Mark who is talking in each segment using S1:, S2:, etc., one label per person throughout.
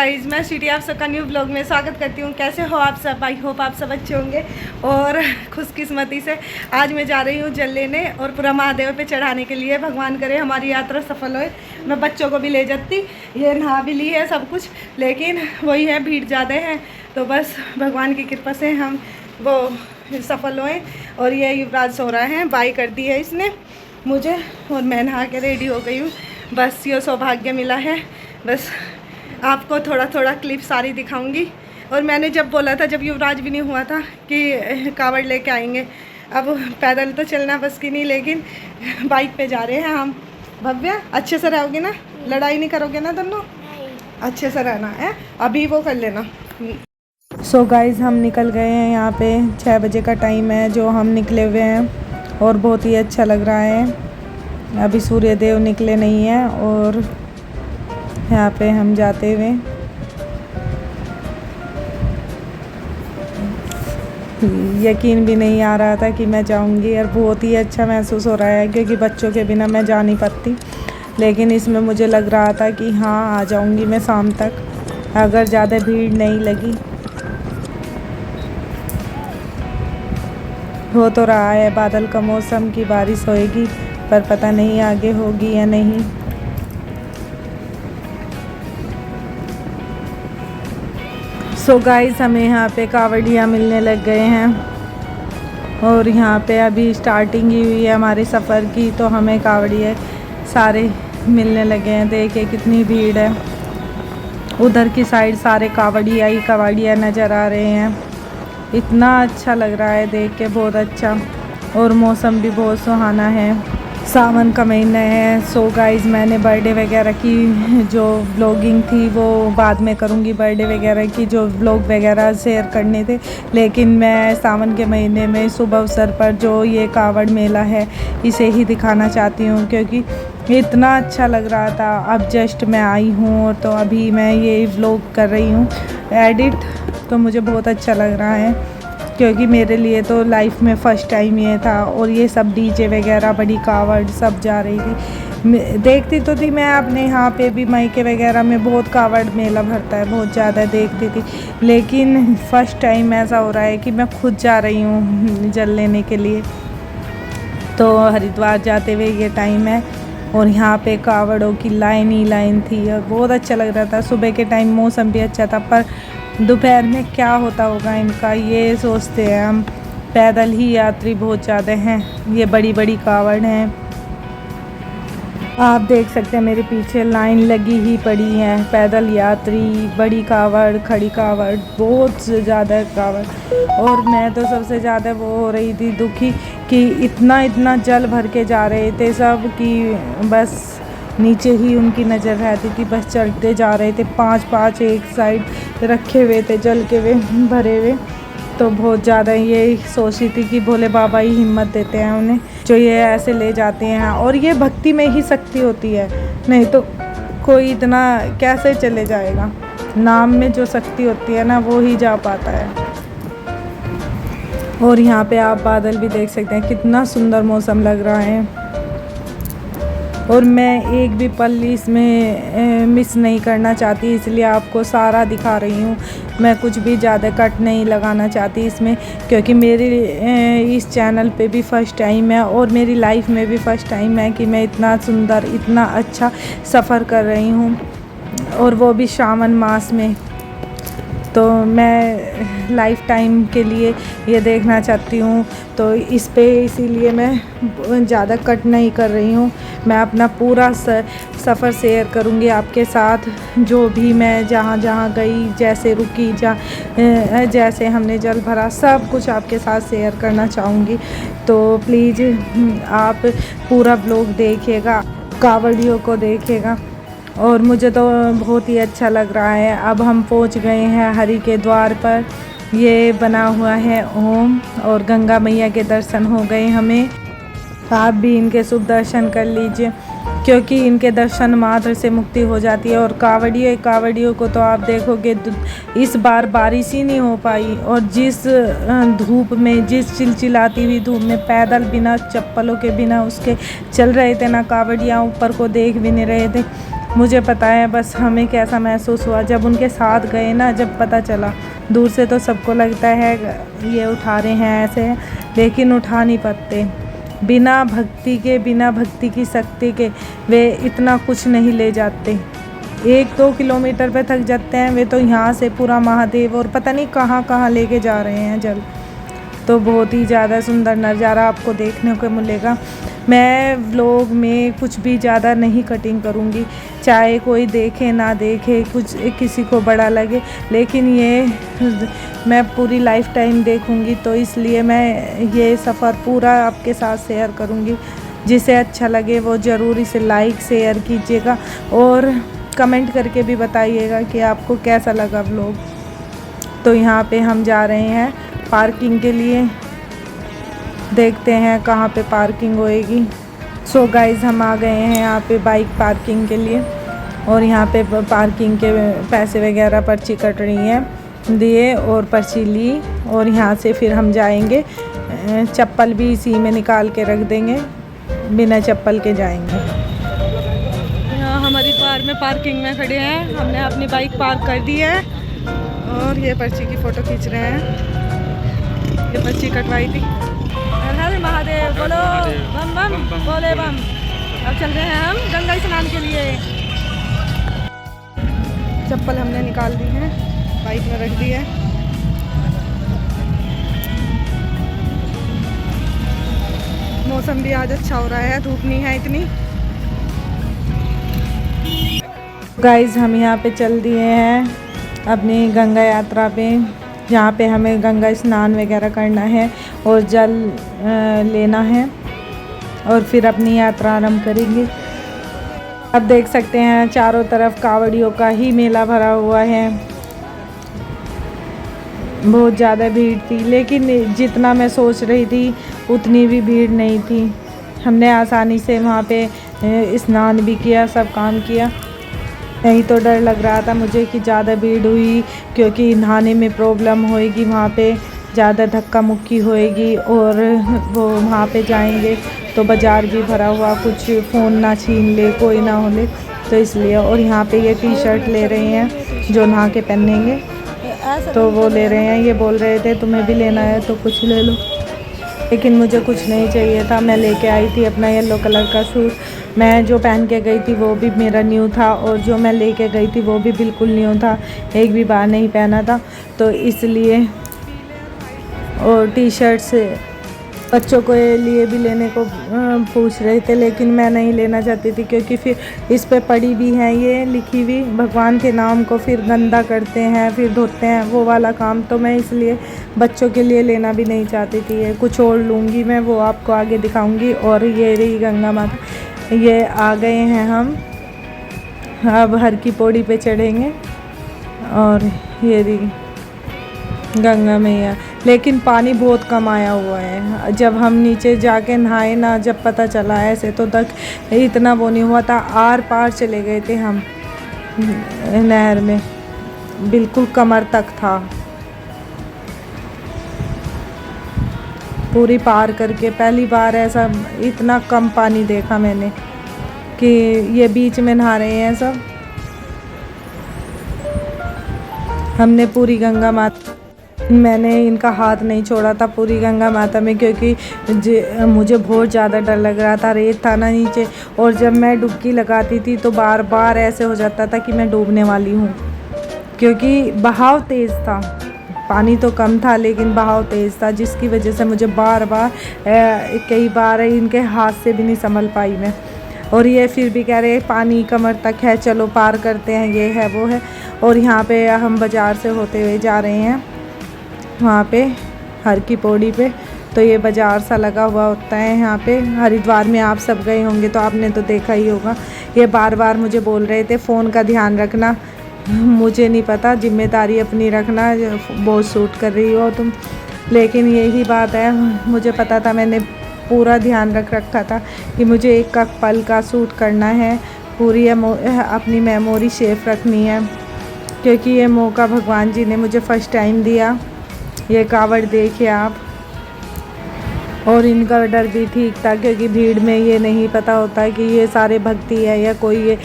S1: Guys, मैं city आप सबका न्यू ब्लॉग में स्वागत करती हूँ। कैसे हो आप सब? आई होप आप सब अच्छे होंगे। और खुशकिस्मती से आज मैं जा रही हूँ जल लेने और पूरा महादेव पे चढ़ाने के लिए। भगवान करे हमारी यात्रा सफल होए। मैं बच्चों को भी ले जाती, ये नहा भी ली है सब कुछ, लेकिन वही है, भीड़ ज़्यादा है। तो बस भगवान की कृपा से हम वो सफल होएं। और ये युवराज सो रहा है, बाई कर दी है इसने मुझे, और मैं नहा के रेडी हो गई हूँ। बस ये सौभाग्य मिला है। बस आपको थोड़ा थोड़ा क्लिप सारी दिखाऊंगी। और मैंने जब बोला था, जब युवराज भी नहीं हुआ था, कि कावड़ लेके आएंगे। अब पैदल तो चलना बस की नहीं, लेकिन बाइक पे जा रहे हैं हम। भव्य, अच्छे से रहोगे ना? लड़ाई नहीं करोगे ना दोनों? अच्छे से रहना है, अभी वो कर लेना। सो गाइज, हम निकल गए हैं। यहाँ पे 6 बजे का टाइम है जो हम निकले हुए हैं, और बहुत ही अच्छा लग रहा है। अभी सूर्य देव निकले नहीं हैं, और यहाँ पे हम जाते हुए यकीन भी नहीं आ रहा था कि मैं जाऊंगी, और बहुत ही अच्छा महसूस हो रहा है, क्योंकि बच्चों के बिना मैं जा नहीं पाती। लेकिन इसमें मुझे लग रहा था कि हाँ, आ जाऊंगी मैं शाम तक, अगर ज़्यादा भीड़ नहीं लगी। हो तो रहा है बादल का मौसम की बारिश होएगी, पर पता नहीं आगे होगी या नहीं। सो गाइस, हमें यहाँ पे कावड़ियाँ मिलने लग गए हैं, और यहाँ पे अभी स्टार्टिंग ही हुई है हमारे सफ़र की, तो हमें कावड़ियाँ सारे मिलने लगे हैं। देखिए कितनी भीड़ है। उधर की साइड सारे कावड़ियाँ नज़र आ रहे हैं। इतना अच्छा लग रहा है देख के, बहुत अच्छा। और मौसम भी बहुत सुहाना है, सावन का महीना है। सो गाइस, मैंने बर्थडे वगैरह की जो व्लॉगिंग थी वो बाद में करूँगी। बर्थडे वगैरह की जो व्लॉग वगैरह शेयर करने थे, लेकिन मैं सावन के महीने में शुभ अवसर पर जो ये कावड़ मेला है, इसे ही दिखाना चाहती हूँ, क्योंकि इतना अच्छा लग रहा था। अब जस्ट मैं आई हूँ, तो अभी मैं ये व्लॉग कर रही हूँ एडिट, तो मुझे बहुत अच्छा लग रहा है, क्योंकि मेरे लिए तो लाइफ में फ़र्स्ट टाइम ये था। और ये सब डीजे वगैरह, बड़ी कावड़ सब जा रही थी। देखती तो थी मैं अपने यहाँ पे भी, मायके वगैरह में बहुत कावड़ मेला भरता है, बहुत ज़्यादा देखती थी। लेकिन फ़र्स्ट टाइम ऐसा हो रहा है कि मैं खुद जा रही हूँ जल लेने के लिए। तो हरिद्वार जाते हुए ये टाइम है, और यहाँ पे कावड़ों की लाइन ही लाइन थी, और बहुत अच्छा लग रहा था। सुबह के टाइम मौसम भी अच्छा था, पर दोपहर में क्या होता होगा इनका, ये सोचते हैं हम। पैदल ही यात्री बहुत ज़्यादा हैं, ये बड़ी बड़ी कावड़ हैं। आप देख सकते हैं मेरे पीछे लाइन लगी ही पड़ी है। पैदल यात्री, बड़ी कावड़, खड़ी कावड़, बहुत ज़्यादा कावड़। और मैं तो सबसे ज़्यादा वो हो रही थी दुखी, कि इतना जल भर के जा रहे थे सब, कि बस नीचे ही उनकी नज़र रहती थी। बस चलते जा रहे थे, 5-5 एक साइड रखे हुए थे जल के वे भरे हुए। तो बहुत ज़्यादा ये सोची थी कि भोले बाबा ही हिम्मत देते हैं उन्हें, जो ये ऐसे ले जाते हैं। और ये भक्ति में ही शक्ति होती है, नहीं तो कोई इतना कैसे चले जाएगा। नाम में जो शक्ति होती है ना, वो ही जा पाता है। और यहाँ पे आप बादल भी देख सकते हैं, कितना सुंदर मौसम लग रहा है। और मैं एक भी पल इसमें मिस नहीं करना चाहती, इसलिए आपको सारा दिखा रही हूँ। मैं कुछ भी ज़्यादा कट नहीं लगाना चाहती इसमें, क्योंकि मेरी इस चैनल पे भी फ़र्स्ट टाइम है, और मेरी लाइफ में भी फ़र्स्ट टाइम है कि मैं इतना सुंदर, इतना अच्छा सफ़र कर रही हूँ, और वो भी सावन मास में। तो मैं लाइफ टाइम के लिए ये देखना चाहती हूँ, तो इस पे इसीलिए मैं ज़्यादा कट नहीं कर रही हूँ। मैं अपना पूरा सफ़र शेयर करूँगी आपके साथ, जो भी मैं जहाँ जहाँ गई, जैसे रुकी, जैसे हमने जल भरा, सब कुछ आपके साथ शेयर करना चाहूँगी। तो प्लीज़ आप पूरा ब्लॉग देखिएगा, कावड़ियों को देखिएगा। और मुझे तो बहुत ही अच्छा लग रहा है। अब हम पहुंच गए हैं हरि के द्वार पर। ये बना हुआ है ओम, और गंगा मैया के दर्शन हो गए हमें। आप भी इनके शुभ दर्शन कर लीजिए, क्योंकि इनके दर्शन मात्र से मुक्ति हो जाती है। और कावड़ियों को तो आप देखोगे, इस बार बारिश ही नहीं हो पाई, और जिस धूप में, जिस चिलचिलाती हुई धूप में पैदल बिना चप्पलों के, बिना उसके चल रहे थे ना कावड़ियाँ, ऊपर को देख भी नहीं रहे थे। मुझे पता है बस हमें कैसा महसूस हुआ जब उनके साथ गए ना, जब पता चला। दूर से तो सबको लगता है ये उठा रहे हैं ऐसे, लेकिन उठा नहीं पाते। बिना भक्ति की शक्ति के वे इतना कुछ नहीं ले जाते। 1-2 किलोमीटर पे थक जाते हैं वे, तो यहाँ से पूरा महादेव और पता नहीं कहाँ कहाँ लेके जा रहे हैं जल। तो बहुत ही ज़्यादा सुंदर नज़ारा आपको देखने को मिलेगा। मैं व्लॉग में कुछ भी ज़्यादा नहीं कटिंग करूँगी, चाहे कोई देखे ना देखे, कुछ किसी को बड़ा लगे, लेकिन ये मैं पूरी लाइफ टाइम देखूँगी, तो इसलिए मैं ये सफ़र पूरा आपके साथ शेयर करूँगी। जिसे अच्छा लगे वो ज़रूर इसे लाइक शेयर कीजिएगा और कमेंट करके भी बताइएगा कि आपको कैसा लगा व्लॉग। तो यहाँ पे हम जा रहे हैं पार्किंग के लिए, देखते हैं कहाँ पे पार्किंग होएगी। सो गाइस हम आ गए हैं यहाँ पे बाइक पार्किंग के लिए, और यहाँ पे पार्किंग के पैसे वगैरह पर्ची कट रही है, दिए और पर्ची ली, और यहाँ से फिर हम जाएंगे। चप्पल भी इसी में निकाल के रख देंगे, बिना चप्पल के जाएंगे। यहाँ हम हरिद्वार में पार्किंग में खड़े हैं, हमने अपनी बाइक पार्क कर दी है और ये पर्ची की फ़ोटो खींच रहे हैं। ये पर्ची कटवाई थी। हर महादेव बोलो, बम बम बोले बम। अब चल रहे हैं हम गंगा स्नान के लिए। चप्पल हमने निकाल दी है, बाइक में रख दी है। मौसम भी आज अच्छा हो रहा है, धूप नहीं है इतनी। गाइस हम यहाँ पे चल दिए हैं अपनी गंगा यात्रा पे, जहाँ पे हमें गंगा स्नान वगैरह करना है और जल लेना है, और फिर अपनी यात्रा आरंभ करेंगे। अब देख सकते हैं चारों तरफ कावड़ियों का ही मेला भरा हुआ है। बहुत ज़्यादा भीड़ थी, लेकिन जितना मैं सोच रही थी उतनी भी भीड़ नहीं थी। हमने आसानी से वहाँ पे स्नान भी किया, सब काम किया। नहीं तो डर लग रहा था मुझे कि ज़्यादा भीड़ हुई, क्योंकि नहाने में प्रॉब्लम होएगी, वहाँ पे ज़्यादा धक्का मुक्की होएगी, और वो वहाँ पे जाएंगे तो बाज़ार भी भरा हुआ, कुछ फ़ोन ना छीन ले, कोई ना हो ले, तो इसलिए। और यहाँ पे ये टी-शर्ट ले रहे हैं जो नहा के पहनेंगे, तो वो ले रहे हैं। ये बोल रहे थे तुम्हें भी लेना है तो कुछ ले लो, लेकिन मुझे कुछ नहीं चाहिए था। मैं लेके आई थी अपना येलो कलर का सूट, मैं जो पहन के गई थी वो भी मेरा न्यू था, और जो मैं लेके गई थी वो भी बिल्कुल न्यू था, एक भी बार नहीं पहना था, तो इसलिए। और टी-शर्ट से बच्चों के लिए भी लेने को पूछ रहे थे, लेकिन मैं नहीं लेना चाहती थी, क्योंकि फिर इस पे पड़ी भी है ये लिखी हुई, भगवान के नाम को फिर गंदा करते हैं, फिर धोते हैं, वो वाला काम, तो मैं इसलिए बच्चों के लिए लेना भी नहीं चाहती थी। ये कुछ और लूँगी मैं, वो आपको आगे दिखाऊंगी। और ये रही गंगा माता, ये आ गए हैं हम, अब हर की पौड़ी पे चढ़ेंगे, और ये रही गंगा मैया। लेकिन पानी बहुत कम आया हुआ है। जब हम नीचे जाके नहाए ना, जब पता चला ऐसे, तो तक इतना वो नहीं हुआ था, आर पार चले गए थे हम नहर में, बिल्कुल कमर तक था। पूरी पार करके पहली बार ऐसा इतना कम पानी देखा मैंने, कि ये बीच में नहा रहे हैं सब। हमने पूरी गंगा माता, मैंने इनका हाथ नहीं छोड़ा था पूरी गंगा माता में, क्योंकि मुझे बहुत ज़्यादा डर लग रहा था, रेत था ना नीचे, और जब मैं डुबकी लगाती थी तो बार बार ऐसे हो जाता था कि मैं डूबने वाली हूँ, क्योंकि बहाव तेज़ था। पानी तो कम था लेकिन बहाव तेज़ था, जिसकी वजह से मुझे बार बार कई बार इनके हाथ से भी नहीं संभल पाई मैं। और ये फिर भी कह रहे पानी कमर तक है, चलो पार करते हैं, ये है वो है। और यहाँ पे हम बाज़ार से होते हुए जा रहे हैं, वहाँ पे हर की पौड़ी पे, तो ये बाज़ार सा लगा हुआ होता है यहाँ पे। हरिद्वार में आप सब गए होंगे तो आपने तो देखा ही होगा। ये बार बार मुझे बोल रहे थे फ़ोन का ध्यान रखना, मुझे नहीं पता, जिम्मेदारी अपनी रखना, बहुत शूट कर रही हो तुम, लेकिन यही बात है, मुझे पता था, मैंने पूरा ध्यान रख रखा था कि मुझे एक पल का शूट करना है, पूरी अपनी मेमोरी सेफ रखनी है, क्योंकि ये मौका भगवान जी ने मुझे फ़र्स्ट टाइम दिया। ये कावड़ देखिए आप, और इनका डर भी ठीक था, क्योंकि भीड़ में ये नहीं पता होता कि ये सारे भक्ति है या कोई ये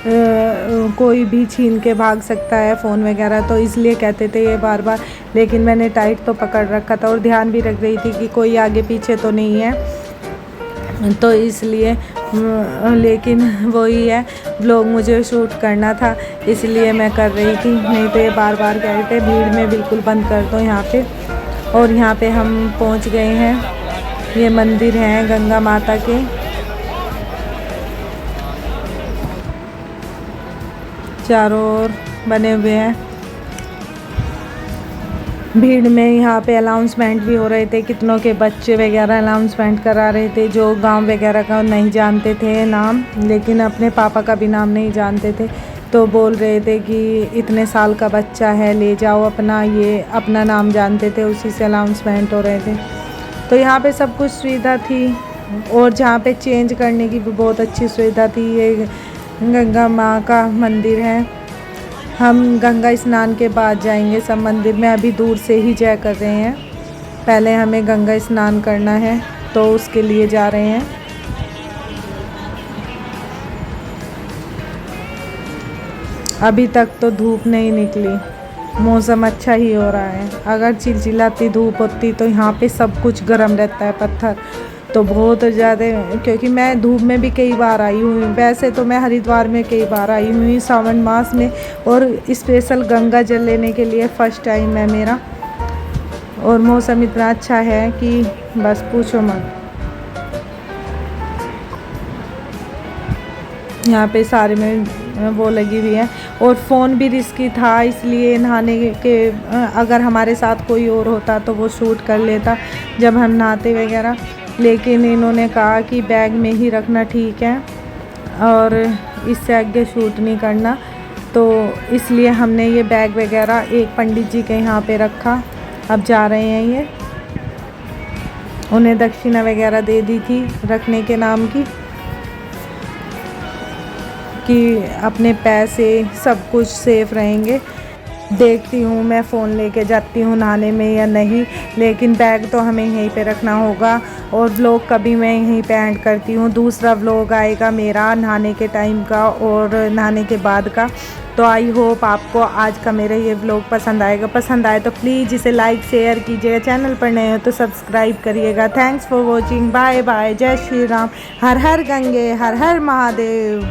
S1: कोई भी छीन के भाग सकता है फ़ोन वगैरह, तो इसलिए कहते थे ये बार बार। लेकिन मैंने टाइट तो पकड़ रखा था और ध्यान भी रख रही थी कि कोई आगे पीछे तो नहीं है, तो इसलिए लेकिन वही है, व्लॉग मुझे शूट करना था इसलिए मैं कर रही थी, नहीं तो ये बार बार कह रहे थे भीड़ में बिल्कुल बंद कर दो यहाँ पे। और यहाँ पे हम पहुँच गए हैं, ये मंदिर है गंगा माता के। चारों ओर बने हुए हैं। भीड़ में यहाँ पे अनाउंसमेंट भी हो रहे थे, कितनों के बच्चे वगैरह अनाउंसमेंट करा रहे थे जो गांव वगैरह का नहीं जानते थे नाम, लेकिन अपने पापा का भी नाम नहीं जानते थे, तो बोल रहे थे कि इतने साल का बच्चा है ले जाओ अपना, ये अपना नाम जानते थे, उसी से अनाउंसमेंट हो रहे थे। तो यहाँ पे सब कुछ सुविधा थी और जहाँ पे चेंज करने की भी बहुत अच्छी सुविधा थी। ये गंगा माँ का मंदिर है। हम गंगा स्नान के बाद जाएंगे सब मंदिर में, अभी दूर से ही जय कर रहे हैं, पहले हमें गंगा स्नान करना है तो उसके लिए जा रहे हैं। अभी तक तो धूप नहीं निकली, मौसम अच्छा ही हो रहा है। अगर चिलचिलाती धूप होती तो यहाँ पे सब कुछ गर्म रहता है, पत्थर तो बहुत ज़्यादा, क्योंकि मैं धूप में भी कई बार आई हूँ, वैसे तो मैं हरिद्वार में कई बार आई हुई सावन मास में, और स्पेशल गंगा जल लेने के लिए फ़र्स्ट टाइम है मेरा। और मौसम इतना अच्छा है कि बस पूछो मत। यहाँ पे सारे में वो लगी हुई है, और फ़ोन भी रिस्की था इसलिए नहाने के अगर हमारे साथ कोई और होता तो वो शूट कर लेता जब हम नहाते वगैरह, लेकिन इन्होंने कहा कि बैग में ही रखना ठीक है और इससे आगे शूट नहीं करना, तो इसलिए हमने ये बैग वगैरह एक पंडित जी के यहाँ पे रखा। अब जा रहे हैं ये, उन्हें दक्षिणा वगैरह दे दी थी रखने के नाम की, कि अपने पैसे सब कुछ सेफ रहेंगे। देखती हूँ मैं फ़ोन लेके जाती हूँ नहाने में या नहीं, लेकिन बैग तो हमें यहीं पे रखना होगा। और व्लॉग कभी मैं यहीं पे एंड करती हूँ, दूसरा व्लॉग आएगा मेरा नहाने के टाइम का और नहाने के बाद का। तो आई होप आपको आज का मेरा ये व्लॉग पसंद आएगा, पसंद आए तो प्लीज़ इसे लाइक शेयर कीजिएगा, चैनल पर नए हो तो सब्सक्राइब करिएगा। Thanks for watching, bye bye, जय श्री राम, हर हर गंगे, हर हर महादेव।